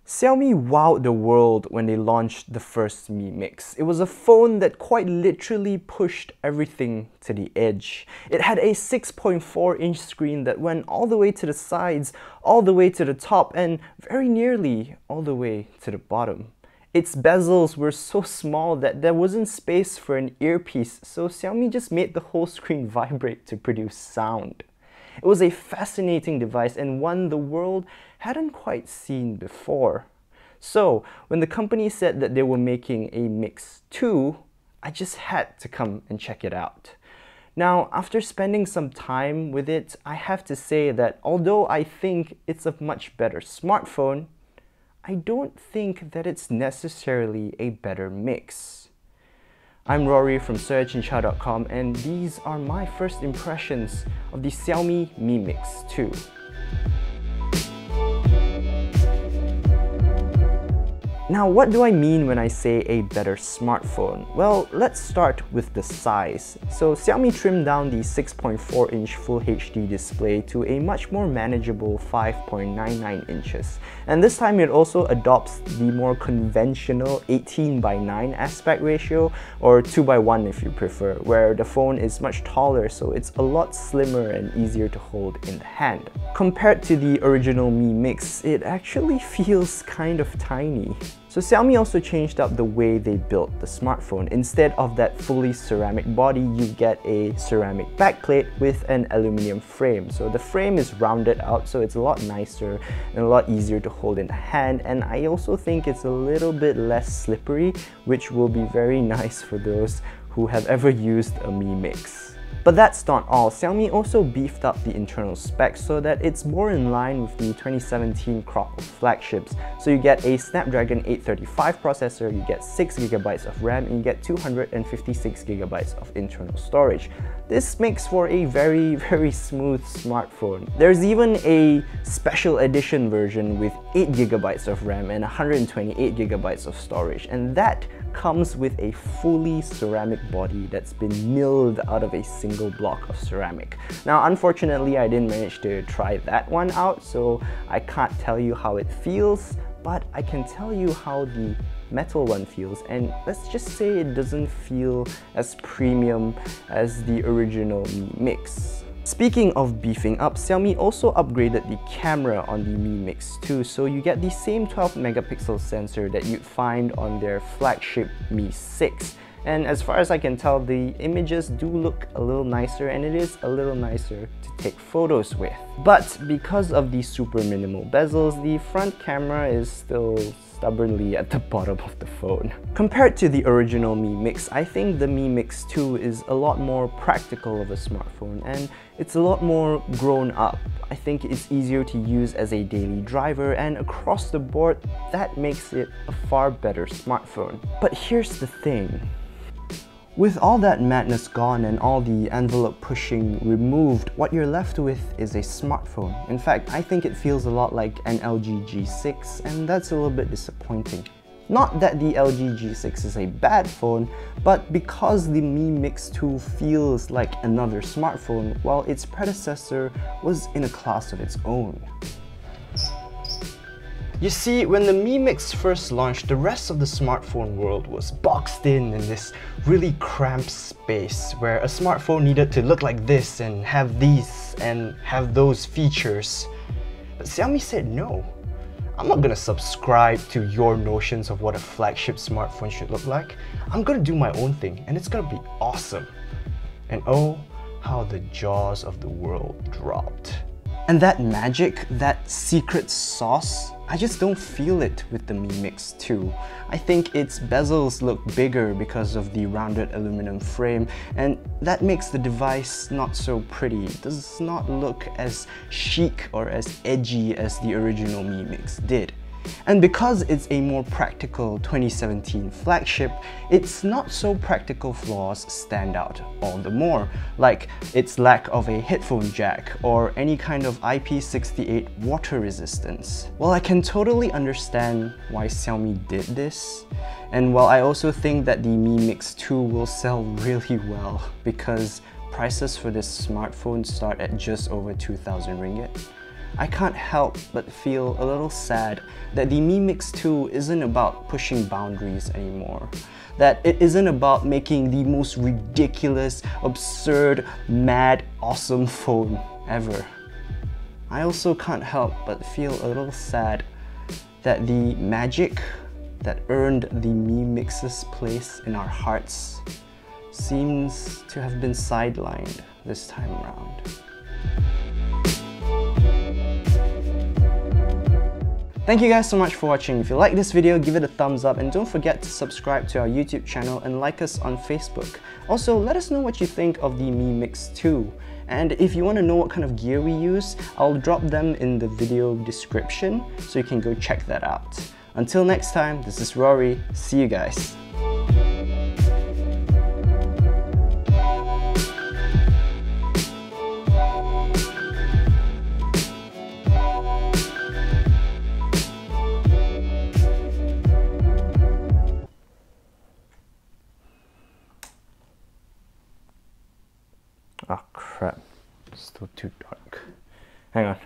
Xiaomi wowed the world when they launched the first Mi Mix. It was a phone that quite literally pushed everything to the edge. It had a 6.4-inch screen that went all the way to the sides, all the way to the top, and very nearly all the way to the bottom. Its bezels were so small that there wasn't space for an earpiece, so Xiaomi just made the whole screen vibrate to produce sound. It was a fascinating device and one the world hadn't quite seen before. So, when the company said that they were making a Mix 2, I just had to come and check it out. Now, after spending some time with it, I have to say that although I think it's a much better smartphone, I don't think that it's necessarily a better mix. I'm Rory from searchandchow.com and these are my first impressions of the Xiaomi Mi Mix 2. Now, what do I mean when I say a better smartphone? Well, let's start with the size. So Xiaomi trimmed down the 6.4-inch Full HD display to a much more manageable 5.99 inches. And this time it also adopts the more conventional 18:9 aspect ratio, or 2:1 if you prefer, where the phone is much taller, so it's a lot slimmer and easier to hold in the hand. Compared to the original Mi Mix, it actually feels kind of tiny. So Xiaomi also changed up the way they built the smartphone. Instead of that fully ceramic body, you get a ceramic backplate with an aluminum frame. So the frame is rounded out, so it's a lot nicer and a lot easier to hold in the hand. And I also think it's a little bit less slippery, which will be very nice for those who have ever used a Mi Mix. But that's not all. Xiaomi also beefed up the internal specs so that it's more in line with the 2017 crop of flagships. So you get a Snapdragon 835 processor, you get 6GB of RAM, and you get 256GB of internal storage. This makes for a very smooth smartphone. There's even a special edition version with 8GB of RAM and 128GB of storage, and that comes with a fully ceramic body that's been milled out of a single block of ceramic. Now, unfortunately, I didn't manage to try that one out, so I can't tell you how it feels, but I can tell you how the metal one feels, and let's just say it doesn't feel as premium as the original Mi Mix. Speaking of beefing up, Xiaomi also upgraded the camera on the Mi Mix 2, so you get the same 12-megapixel sensor that you'd find on their flagship Mi 6. And as far as I can tell, the images do look a little nicer, and it is a little nicer to take photos with. But because of the super minimal bezels, the front camera is still stubbornly at the bottom of the phone. Compared to the original Mi Mix, I think the Mi Mix 2 is a lot more practical of a smartphone, and it's a lot more grown up. I think it's easier to use as a daily driver, and across the board, that makes it a far better smartphone. But here's the thing. With all that madness gone and all the envelope pushing removed, what you're left with is a smartphone. In fact, I think it feels a lot like an LG G6, and that's a little bit disappointing. Not that the LG G6 is a bad phone, but because the Mi Mix 2 feels like another smartphone, while its predecessor was in a class of its own. You see, when the Mi Mix first launched, the rest of the smartphone world was boxed in this really cramped space where a smartphone needed to look like this and have these and have those features. But Xiaomi said no. I'm not gonna subscribe to your notions of what a flagship smartphone should look like. I'm gonna do my own thing, and it's gonna be awesome. And oh, how the jaws of the world dropped. And that magic, that secret sauce, I just don't feel it with the Mi Mix 2. I think its bezels look bigger because of the rounded aluminum frame, and that makes the device not so pretty. It does not look as chic or as edgy as the original Mi Mix did. And because it's a more practical 2017 flagship, its not so practical flaws stand out all the more, like its lack of a headphone jack or any kind of IP68 water resistance. While I can totally understand why Xiaomi did this, and while I also think that the Mi Mix 2 will sell really well because prices for this smartphone start at just over 2,000 ringgit, I can't help but feel a little sad that the Mi Mix 2 isn't about pushing boundaries anymore. That it isn't about making the most ridiculous, absurd, mad, awesome phone ever. I also can't help but feel a little sad that the magic that earned the Mi Mix's place in our hearts seems to have been sidelined this time around. Thank you guys so much for watching. If you like this video, give it a thumbs up and don't forget to subscribe to our YouTube channel and like us on Facebook. Also, let us know what you think of the Mi Mix 2. And if you want to know what kind of gear we use, I'll drop them in the video description so you can go check that out. Until next time, this is Rory. See you guys. Oh crap, it's still too dark. Hang on.